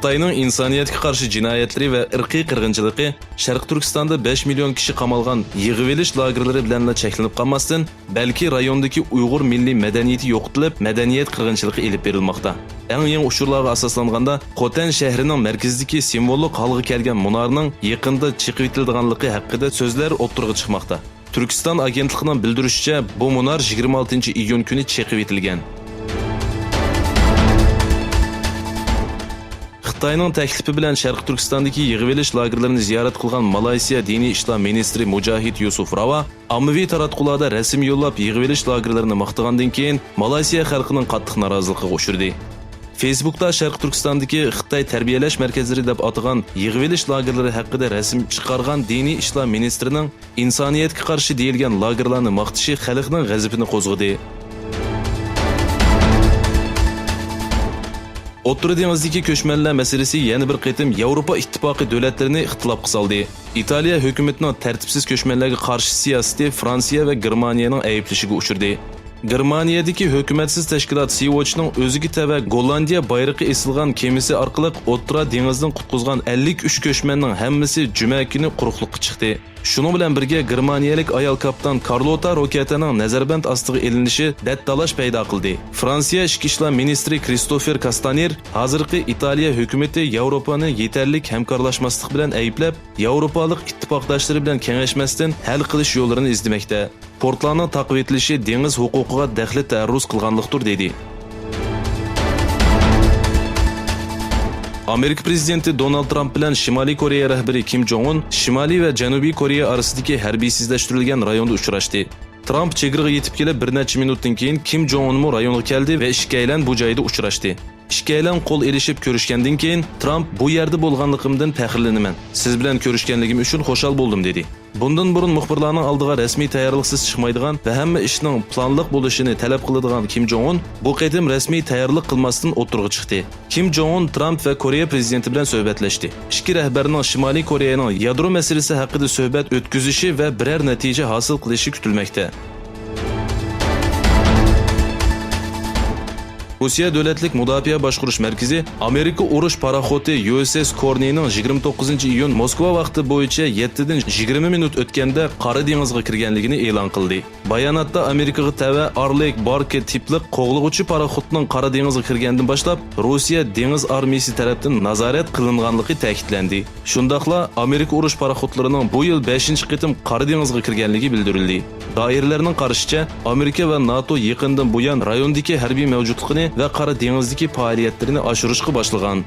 Xitoyning insoniyatga qarshi jinoyatlari va irqiy qirg'inchiligi Sharq Turkistonda 5 million kishi qamalgan yig'ib olish lagerlari bilan cheklanib qolmasdan, balki rayondagi Uyg'ur milliy madaniyati yo'qotilib, madaniyat qirg'inchiligi elib berilmoqda. Eng yangi ushurlarga asoslanganda, Qo'tan shahrining markazidagi simvollik holga kelgan munorning yaqinda chiqib etilganligi haqida so'zlar o'ttirg'i chiqmoqda. Turkiston agentligining bildirishicha, bu munor 26-iyun kuni chiqib etilgan. Xitoyning taklifi bilan Sharq Turkistondagi yig'ib olish lagerlarini ziyorat qilgan Malayziya diniy ishlar ministri Mujahid Yusuf Rava ommaviy taratqularda rasm yo'llab yig'ib olish lagerlarini maqtagandan keyin Malayziya xalqining qattiq noroziligiga uchirdi. Facebookda Sharq Turkistondagi Xitoy tarbiyalash markazlari deb atagan yig'ib olish lagerlari haqida rasm chiqargan diniy ishlar ministrining insoniyatga qarshi deyilgan lagerlarni maqtishi xalqning g'azabini qo'zg'adi. O'rta dengizdagi ko'chmanlar masalasi yana bir qatim Yevropa ittifoqi davlatlarini ixtilofga soldi. Italiya hukumatining tartibsiz ko'chmanlarga qarshi siyosati Fransiya va Germaniyaning ayblashiga uchirdi. Germaniyadagi hukumatsiz tashkilot Sea-Watch'ning o'ziga tava Gollandiya bayrog'i esilgan kemasi orqali O'rta dengizdan qutqizgan 53 ko'chmanning hammasi juma kuni quruqlikka chiqdi. Shuning bilan birga Germaniyalik ayol kapitan Carlota Roketaning nazarband ostiga elinishi dattalash paydo qildi. Fransiya ichki ishlar ministri Christopher Castaner hozirgi Italiya hukumati Yevropani yetarli hamkorlashmaslik bilan ayblab, Yevropalik ittifoqdoshlari bilan kengashmasdan hal qilish yo'llarini izlamoqda. Portlarning taqib etilishi dengiz huquqiga daxli ta'arruz qilganlikdir dedi. Amerika prezidenti Donald Trump bilan Shimoliy Koreya rahbari Kim Jong-un Shimoliy va Janubiy Koreya orasidagi harbiysizlashtirilgan rayonda uchrashdi. Trump chegaraga yetib kelib bir necha minutdan keyin Kim Jong-un rayonga keldi va ikkalan bu joyda uchrashdi. Ikkalan qo'l elishib ko'rishgandan keyin Trump bu yerda bo'lganligimdan faxrlanaman. Siz bilan ko'rishganligim uchun xushal bo'ldim dedi. Bundan burun muxbirlarning oldiga rasmiy tayyorliksiz chiqmaydigan va hamma ishning planliq bo'lishini talab qiladigan Kim Jong-un bu qatim rasmiy tayyorlik qilmasdan o'tirg'i chiqdi. Kim Jong-un Trump va Koreya prezidenti bilan suhbatlashdi. Ikki rahbarning Shimoliy Koreyaning yadro masalasi haqida suhbat o'tkazishi va biror natija hosil qilishi kutilmoqda. Rossiya Davlatlik Mudofaa boshqarish markazi Amerika urush paraxoti USS Korneyning 29-iyun Moskva vaqti bo'yicha 7 dan 20 minut o'tganda Qora dengizga kirganligini e'lon qildi. Bayonotda Amerikaga tava Arleik Barke tipli qo'g'lig'uchi paraxotning Qora dengizga kirgandan boshlab Rossiya dengiz armiyasi tomonidan nazorat qilinganligi ta'kidlandi. Shundaqla Amerika urush paraxotlarining bu yil 5-qitim Qora dengizga kirganligi bildirildi. Doiralarning qarashicha, Amerika va NATO yaqindan buyon rayondagi harbiy mavjudligini va Qora dengizdagi faoliyatlarini oshirishga boshlagan.